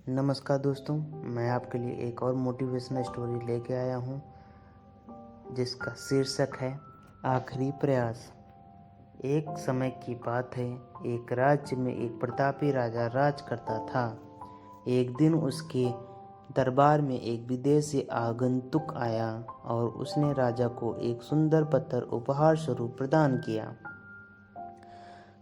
नमस्कार दोस्तों, मैं आपके लिए एक और मोटिवेशनल स्टोरी लेके आया हूँ जिसका शीर्षक है आखिरी प्रयास। एक समय की बात है, एक राज्य में एक प्रतापी राजा राज करता था। एक दिन उसके दरबार में एक विदेशी आगंतुक आया और उसने राजा को एक सुंदर पत्थर उपहार स्वरूप प्रदान किया।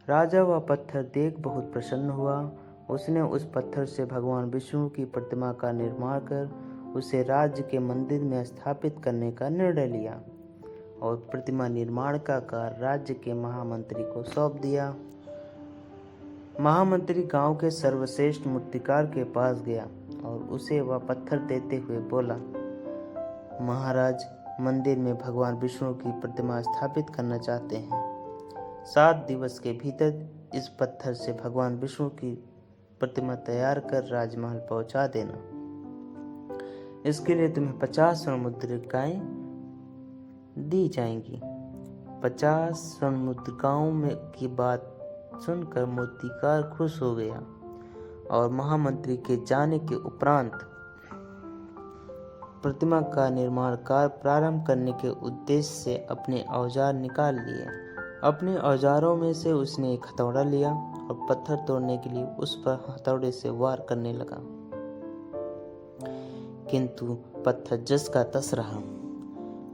राजा वह पत्थर देख बहुत प्रसन्न हुआ। उसने उस पत्थर से भगवान विष्णु की प्रतिमा का निर्माण कर उसे राज्य के मंदिर में स्थापित करने का निर्णय लिया और प्रतिमा निर्माण का कार्य राज्य के महामंत्री को सौंप दिया। महामंत्री गांव के सर्वश्रेष्ठ मूर्तिकार के पास गया और उसे वह पत्थर देते हुए बोला, महाराज, मंदिर में भगवान विष्णु की प्रतिमा स्थापित करना चाहते हैं। 7 दिवस के भीतर इस पत्थर से भगवान विष्णु की प्रतिमा तैयार कर राजमहल पहुंचा देना। इसके लिए तुम्हें 50 स्वर्ण मुद्रिकाएं दी जाएंगी। 50 स्वर्ण मुद्रिकाओं में की बात सुनकर मूर्तिकार खुश हो गया और महामंत्री के जाने के उपरांत प्रतिमा का निर्माण कार्य प्रारंभ करने के उद्देश्य से अपने औजार निकाल लिए। अपने औजारों में से उसने एक हथौड़ा लिया और पत्थर तोड़ने के लिए उस पर हथौड़े से वार करने लगा, किंतु पत्थर जस का तस रहा।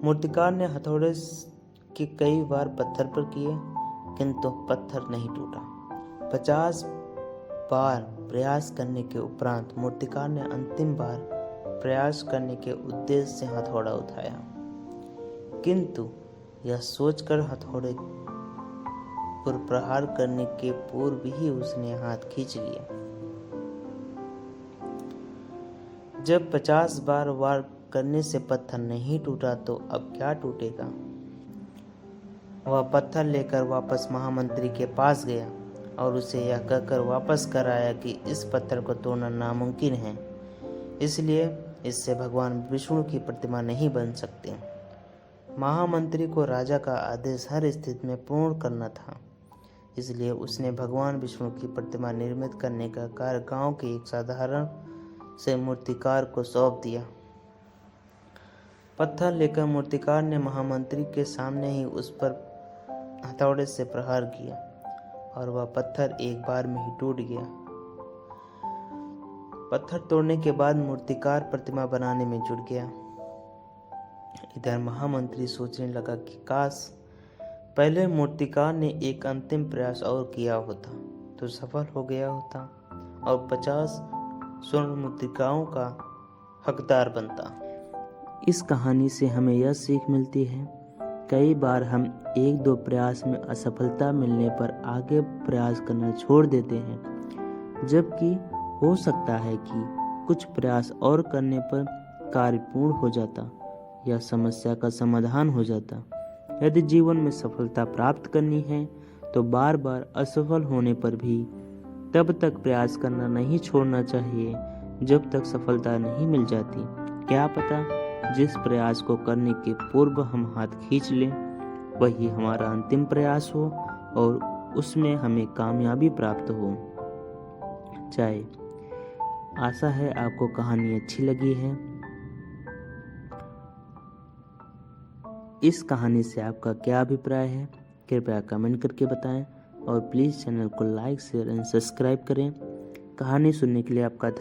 मूर्तिकार ने हथौड़े के कई वार पत्थर पर किए, किंतु पत्थर नहीं टूटा। 50 बार प्रयास करने के उपरांत मूर्तिकार ने अंतिम बार प्रयास करने के उद्देश्य से हथौड़ा उठाया, किंतु यह सोचकर हथौड़े पर प्रहार करने के पूर्व ही उसने हाथ खींच लिया। जब 50 बार वार करने से पत्थर नहीं टूटा तो अब क्या टूटेगा। वह पत्थर लेकर वापस महामंत्री के पास गया और उसे यह कहकर वापस कर आया कि इस पत्थर को तोड़ना नामुमकिन है, इसलिए इससे भगवान विष्णु की प्रतिमा नहीं बन सकती। महामंत्री को राजा का आदेश हर स्थिति में पूर्ण करना था, इसलिए उसने भगवान विष्णु की प्रतिमा निर्मित करने का कार्य गांव के एक साधारण से मूर्तिकार को सौंप दिया। पत्थर लेकर मूर्तिकार ने महामंत्री के सामने ही उस पर हथौड़े से प्रहार किया और वह पत्थर एक बार में ही टूट गया। पत्थर तोड़ने के बाद मूर्तिकार प्रतिमा बनाने में जुट गया। इधर महामंत्री सोचने लगा कि काश पहले मूर्तिकार ने एक अंतिम प्रयास और किया होता तो सफल हो गया होता और 50 स्वर्ण मुद्रिकाओं का हकदार बनता। इस कहानी से हमें यह सीख मिलती है, कई बार हम 1-2 प्रयास में असफलता मिलने पर आगे प्रयास करना छोड़ देते हैं, जबकि हो सकता है कि कुछ प्रयास और करने पर कार्य पूर्ण हो जाता या समस्या का समाधान हो जाता। यदि जीवन में सफलता प्राप्त करनी है तो बार बार असफल होने पर भी तब तक प्रयास करना नहीं छोड़ना चाहिए जब तक सफलता नहीं मिल जाती। क्या पता जिस प्रयास को करने के पूर्व हम हाथ खींच लें वही हमारा अंतिम प्रयास हो और उसमें हमें कामयाबी प्राप्त हो जाए। आशा है आपको कहानी अच्छी लगी है। इस कहानी से आपका क्या अभिप्राय है, कृपया कमेंट करके बताएं और प्लीज़ चैनल को लाइक, शेयर एंड सब्सक्राइब करें। कहानी सुनने के लिए आपका